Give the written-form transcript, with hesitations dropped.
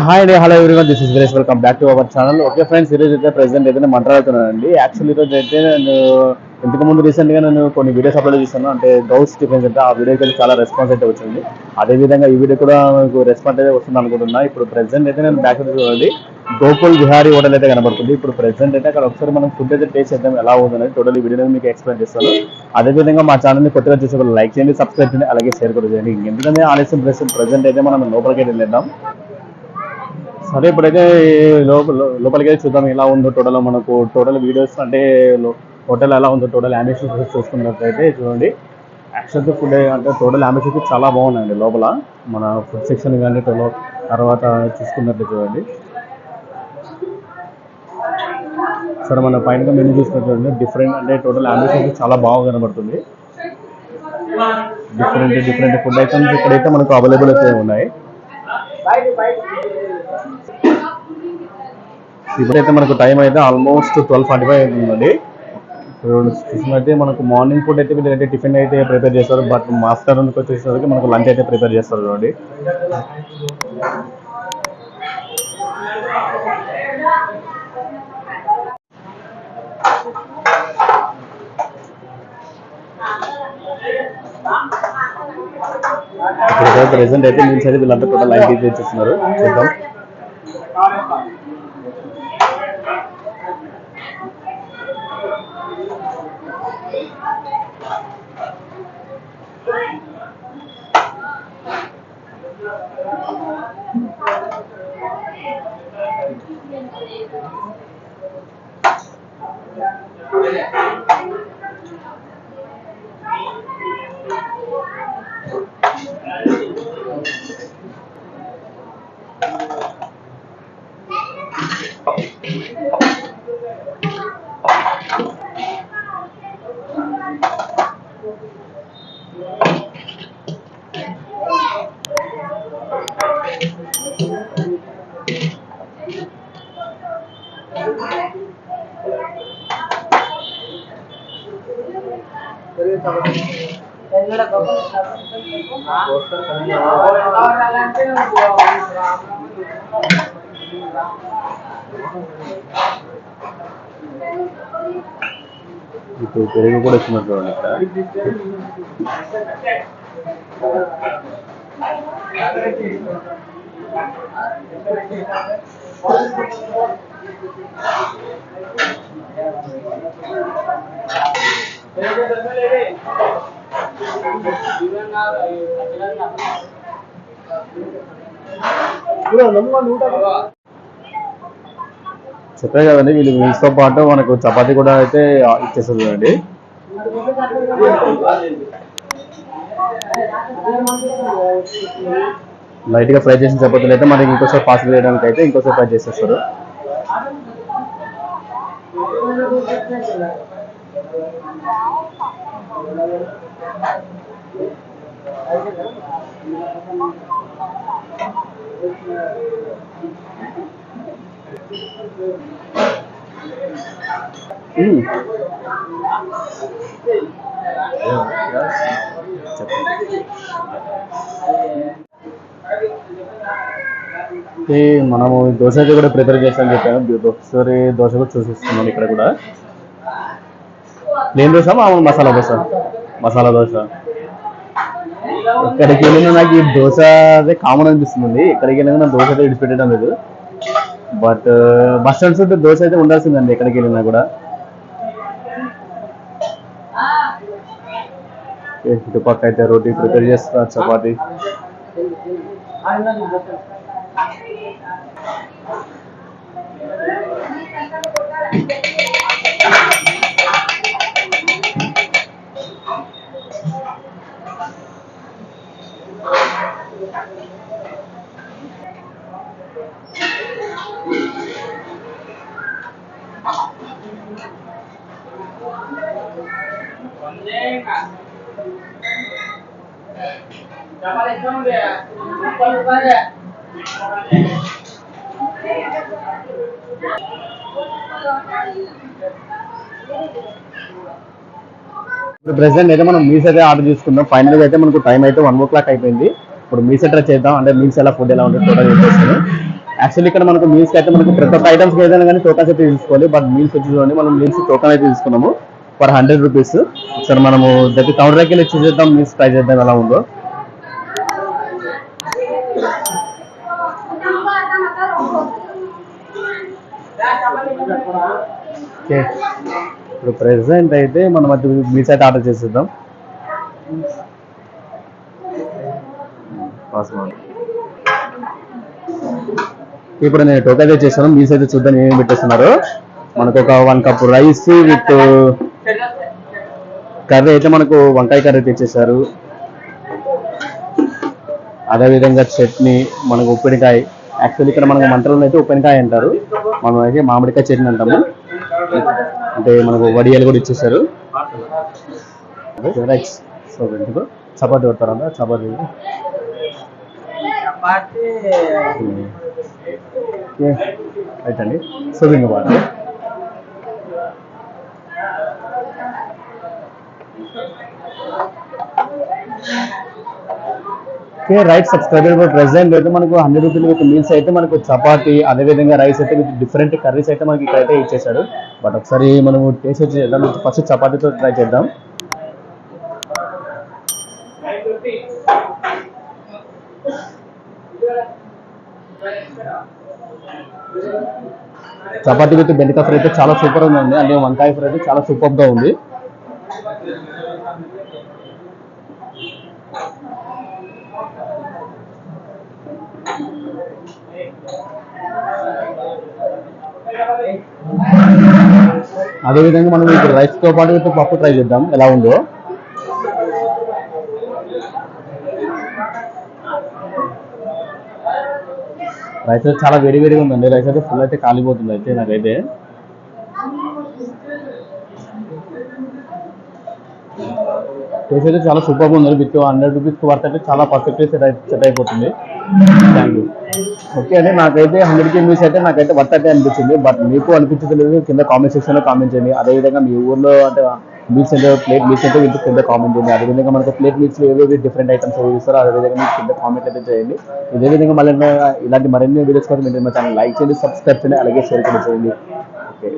Hi అండి, hello everyone, this is Veeresh. Welcome back to our channel. Okay friends, ఈరోజు అయితే present అయితే మాట్లాడుతున్నానండి. యాక్చువల్లీ ఈరోజు అయితే నేను ఇంతకుముందు రీసెంట్గా నేను కొన్ని వీడియోస్ అప్లోడ్ చేశాను. అంటే గౌస్ డిఫెన్స్ అంటే ఆ వీడియోకి అయితే చాలా రెస్పాన్స్ అయితే వచ్చింది. అదేవిధంగా ఈ వీడియో కూడా మీకు రెస్పాన్స్ అయితే వస్తుంది అనుకుంటున్నా. ఇప్పుడు ప్రెసెంట్ అయితే నేను బ్యాక్ చూడండి, గోకుల్ విహారీ హోటల్ అయితే కనబడుతుంది. ఇప్పుడు ప్రెసెంట్ అయితే అక్కడ ఒకసారి మనం ఫుడ్ అయితే టేస్ట్ చేద్దాం ఎలా ఉందని టోటల్ ఈ వీడియో మీకు ఎక్స్ప్లెయిన్ చేస్తాను. అదేవిధంగా మా ఛానల్ని కొత్తగా చూసే వాళ్ళు లైక్ చేయండి, సబ్స్క్రైబ్ చేయండి, అలాగే షేర్ కూడా చేయండి. ఎందుకంటే ఆలస్యం ప్రెసెంట్ అయితే మనం లోపలికి అయితే వెళ్దాం. సరే, ఇప్పుడైతే లోపలికి అయితే చూద్దాం ఎలా ఉందో టోటల్ వీడియోస్. అంటే హోటల్ ఎలా ఉందో టోటల్ అంబిషన్ చూసుకున్నట్లయితే చూడండి. యాక్చువల్గా ఫుడ్ అంటే టోటల్ అంబిషన్ చాలా బాగుందండి. లోపల మన ఫుడ్ సెక్షన్ కానీ తర్వాత చూసుకున్నట్లయితే చూడండి. సరే, మన పైన మెనూ చూసుకున్నట్టు చూడండి. డిఫరెంట్ అంటే టోటల్ అంబిషన్ చాలా బాగా కనబడుతుంది. డిఫరెంట్ ఫుడ్ ఐటమ్స్ ఇక్కడైతే మనకు అవైలబుల్ అయితే ఉన్నాయి. ఇప్పుడైతే మనకు టైం అయితే ఆల్మోస్ట్ 12:45 అవుతుందండి. చూసినట్టే మనకు మార్నింగ్ ఫుడ్ అయితే వీళ్ళైతే టిఫిన్ అయితే ప్రిపేర్ చేస్తారు. బట్ ఆఫ్టర్నూన్కి వచ్చేసరికి మనకు లంచ్ అయితే ప్రిపేర్ చేస్తారు చూడండి. ఇప్పుడు ప్రెసెంట్ అయితే మీల్స్ అయితే వీళ్ళంతా టోటల్ లైన్ అయితే ఇచ్చేస్తున్నారు. చూద్దాం. ఇప్పుడు పెరుగు కూడా ఇస్తున్నట్టు చెప్పే కదండి. వీళ్ళు మీల్స్తో పాటు మనకు చపాతీ కూడా అయితే ఇచ్చేస్తుంది కదండి. లైట్గా ఫ్రై చేసిన చపాతీలు అయితే మనకి ఇంకోసారి పార్సల్ చేయడానికి అయితే ఇంకోసారి ఫ్రై చేసేస్తారు. మనము దోశ అయితే కూడా ప్రిపేర్ చేస్తామని చెప్పాను. ఒకసారి దోశ కూడా చూసిస్తున్నాను. ఇక్కడ కూడా ప్లేన్ దోశ, మామూలు మసాలా దోశ. ఎక్కడికి వెళ్ళినా నాకు ఈ దోశ అదే కామన్ అనిపిస్తుంది. ఎక్కడికి వెళ్ళినా దోశ అయితే విడిచిపెట్టడం లేదు. బట్ బస్ స్టాండ్స్ ఉంటే దోశ అయితే ఉండాల్సిందండి ఎక్కడికి వెళ్ళినా కూడా. ఇటుపక్క అయితే రోటీ ప్రిపేర్ చేస్తారు, చపాతి. ఇప్పుడు ప్రెసెంట్ అయితే మనం మీల్స్ అయితే ఆర్డర్ చేసుకుందాం. ఫైనల్గా అయితే మనకు టైం అయితే 1 o'clock అయిపోయింది. ఇప్పుడు మీల్స్ అయితే చేద్దాం, అంటే మీల్స్ ఎలా ఫుడ్ ఎలా ఉంటుంది టోటల్ చెప్పేస్తాను. యాక్చువల్లీ ఇక్కడ మనకు మీల్స్ అయితే మనకు ప్రతి ఒక్క ఐటమ్స్ ఏదైనా కానీ టోకన్స్ అయితే తీసుకోవాలి. బట్ మీల్స్ వచ్చి చూడండి, మనం మీల్స్ టోకన్ అయితే తీసుకున్నాము ఫర్ 100 రూపీస్. ఒకసారి మనము దగ్గర కౌంటర్కి వెళ్ళి చూసేద్దాం మీల్స్ ట్రై చేద్దాం ఎలా ఉందో. ఓకే, ఇప్పుడు ప్రెసెంట్ అయితే మనం అది మీల్స్ అయితే ఆర్డర్ చేసేద్దాం. ఇప్పుడు నేను టోకన్ అయితే చేశాను. మీల్స్ అయితే చూద్దాం ఏమేమి పెట్టేస్తున్నారు. మనకు ఒక 1 cup రైస్ విత్ కర్రీ అయితే మనకు వంకాయ కర్రీ తెచ్చేసారు. అదేవిధంగా చట్నీ, మనకు ఉప్పినకాయ. యాక్చువల్లీ ఇక్కడ మనకు మంటలలో అయితే ఉప్పినకాయ అంటారు, మనం అయితే మామిడికాయ చట్నీ అంటాము. అంటే మనకు వడియాలు కూడా ఇచ్చేసారు. రైస్ చపాతీ కొడతారంట, చపాతీ రైట్ అండి. సో ఇంకా బాగా రైట్ సబ్స్క్రైబర్. ప్రెసెంట్ అయితే మనకు 100 రూపీలు విత్ మీల్స్ అయితే మనకు చపాతి, అదేవిధంగా రైస్ అయితే విత్ డిఫరెంట్ కర్రీస్ అయితే మనకి ఇక్కడైతే ఇచ్చేసాడు. బట్ ఒకసారి మనం టేస్ట్ వచ్చి చేద్దాం. ఫస్ట్ చపాతీతో ట్రై చేద్దాం. చపాతీ విత్ బెండకాయ ఫ్రై అయితే చాలా సూపర్ ఉందండి. అంటే వంకాయ ఫ్రై అయితే చాలా సూపర్గా ఉంది. అదేవిధంగా మనం ఇప్పుడు రైస్తో పాటు విత్ పప్పు ట్రై చేద్దాం ఎలా ఉందో. రైస్ అయితే చాలా వేడిగా ఉందండి. రైస్ అయితే ఫుల్ అయితే కాలిపోతుంది అయితే నాకైతే. టేస్ట్ అయితే చాలా సూపర్గా ఉంది. విత్ 100 రూపీస్కి వర్త్ అయితే చాలా పర్ఫెక్ట్గా సెట్ అయిపోతుంది. Thank you. ఓకే అండి, నాకైతే 100 మీల్స్ అయితే నాకైతే వర్త్ అయితే అనిపించింది. బట్ మీకు అనిపించలేదు కింద కామెంట్ సెక్షన్లో కామెంట్ చేయండి. అదేవిధంగా మీ ఊర్లో అంటే మీల్స్ అంటే ప్లేట్ మీల్స్ అంటే ఇంటి కింద కామెంట్ చేయండి. అదేవిధంగా మనకు ప్లేట్ మీల్స్లో ఏవేవి డిఫరెంట్ ఐటమ్స్ ఇస్తారో అదేవిధంగా మీకు కింద కామెంట్ అయితే చేయండి. ఇదేవిధంగా మళ్ళీ ఇలాంటి మరిన్ని వీడియోస్ కోసం మీరు మా ఛానల్ లైక్ చేయండి, సబ్స్క్రైబ్ చేయండి, అలాగే షేర్ కూడా చేయండి. ఓకే.